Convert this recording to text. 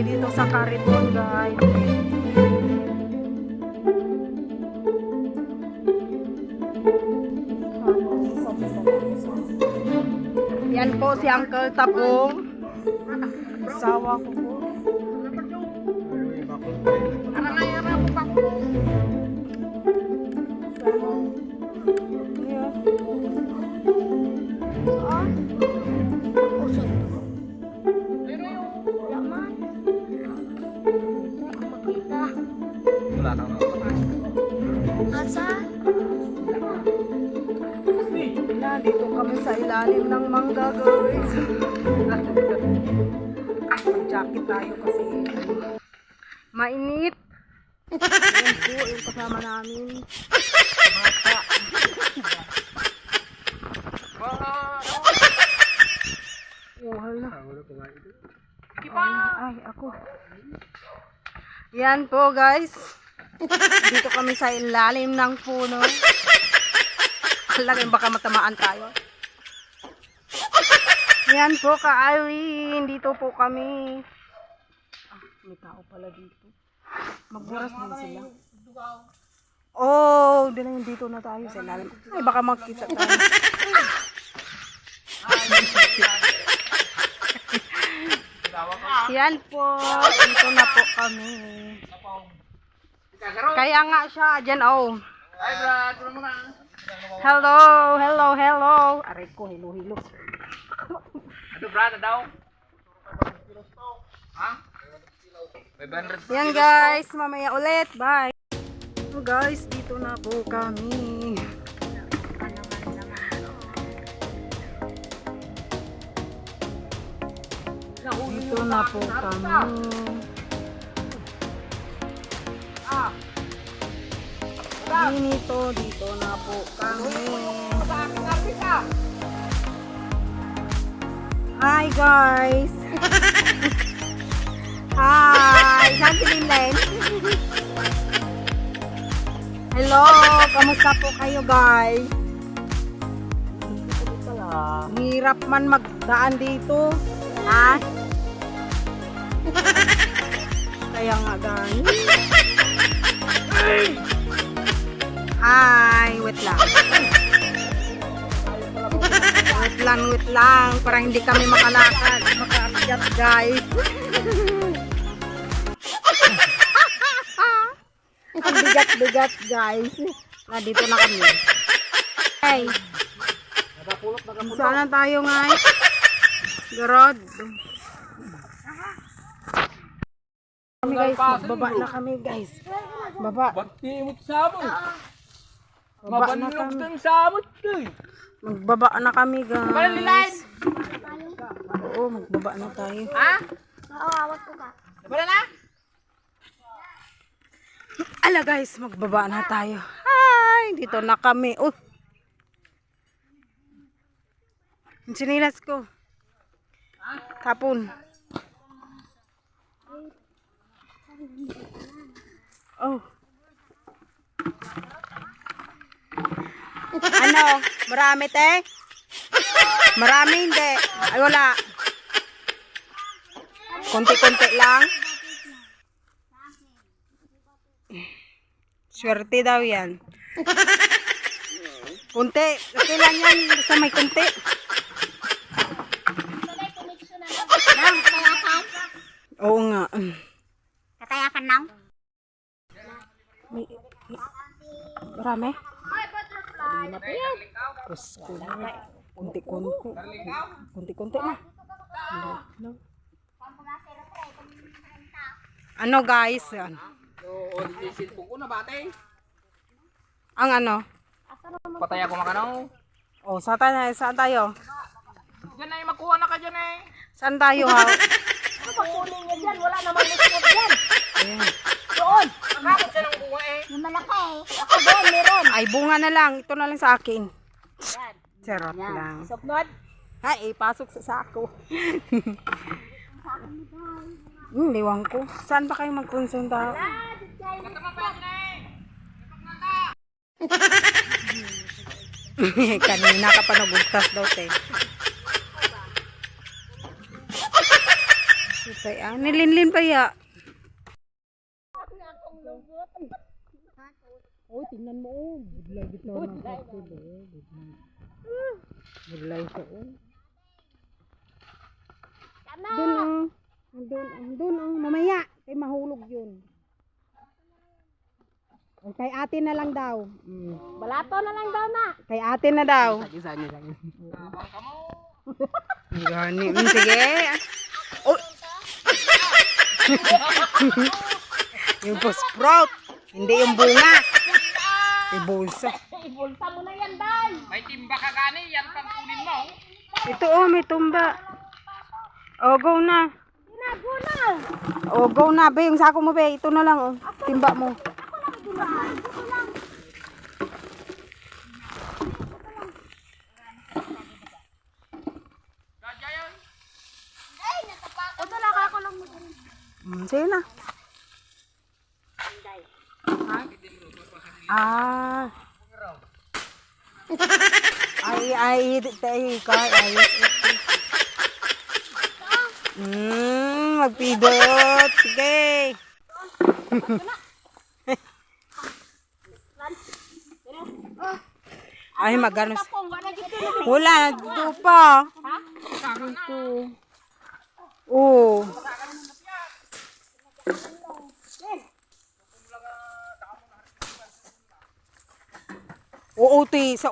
dito sa Caribon, guys. Yan po si Uncle Tapong. Asawa ko po. Dito kami sa ilalim ng mangga, guys. Mag-jacket tayo kasi mainit. Yan po yung kasama namin. Wala. Ay, ako. Yan po, guys. Dito kami sa ilalim ng puno. Laging baka matamaan tayo. Yan po, ka-Irene. Dito po kami. Ah, may tao pala dito. Magburas din sila. Oh, dito na tayo sa ilalim. Ay, baka makita tayo. Yan po. Dito na po kami. Kaya nga siya. Diyan, oh. Ay, Brad. Tulong mo na. Hello, hello, hello. Aray ko, hello, hello. Ano, Brad? Ano daw? Ha? 500. Yan, guys. Mamaya ulit. Bye. So, guys, dito na po kami. Dito na po kami. Dito na po kami. Hi, guys. Hi. Saan si Linlen? Hello. Kamusta po kayo, guys? Hirap man magdaan dito. Ha? Kaya nga, guys. Hi, wait lang. Wait lang. Para hindi kami makalakad. Makaakyat, guys. Ang bigat-bigat, guys. Dito na kami. Hey. Saan na tayo, guys? Garod. Kami, guys. Magbaba na kami, guys. Baba. Bakti mo sabon. Baba na kami. Mabanlog sabon. Magbaba na kami, guys. Lilan. Oo, magbaba na tayo. Ha? Oo, awat ko ka. Wala na? Ala, guys, magbaba na tayo. Hi, dito na kami. Oh. Ang sinilas ko. Tapon. Oh. Ano? Marami, te? Marami, hindi. Ay, wala. Konti-konti lang. Swerte daw yan. Kunti. Okay lang yan. Basta may kunti. Oo nga. Katayakan lang. Marami? Kunti-kunti. Kunti-kunti na. Ano, guys? Yan. Oo, di silpong ko na bate. Ang ano? Patay ako makanaw. Oh, saan tayo? Diyan ay makuha na ka dyan eh. Saan tayo, ha? Pakunin niya dyan. Wala namang liskot dyan. Ayan. Doon. Nakakot siya ng bunga eh. Yung malaki eh. Ako doon, meron. Ay, bunga na lang. Ito na lang sa akin. Yan. Charot lang. Sopnod. Ay, pasok sa sako. Liwang ko. Saan ba kayo magkonsulta? Kanina ka pa nagugtas daw, te. Kaya, nilinlin pa ya. Oh, tingnan mo oh. Budlay dito ng kapil oh. Budlay sa oh. Doon oh. Doon oh. Mamaya. Kay mahulog yun. O, kay ate na lang daw. Balato na lang daw na. Kay ate na daw. Abang ka mo. Gani. Sige. Oh. Yung sprout. Hindi yung bunga. Ibulsa. Ibulsa mo na yan, day. May timba ka gani, yan pang kunin mo. Ito oh, may tumba. Oh, go na. Tinago na. Oh, go na. Be, yung sako mo, be. Ito na lang, oh. Timba mo. Gajayan. Ito lang ako lang mo. Sige na. Ah. Ay, ayos. Magpidot. Sige. Ay, magano. Wala, dito pa. Dito. Oh. Oo, te. Sa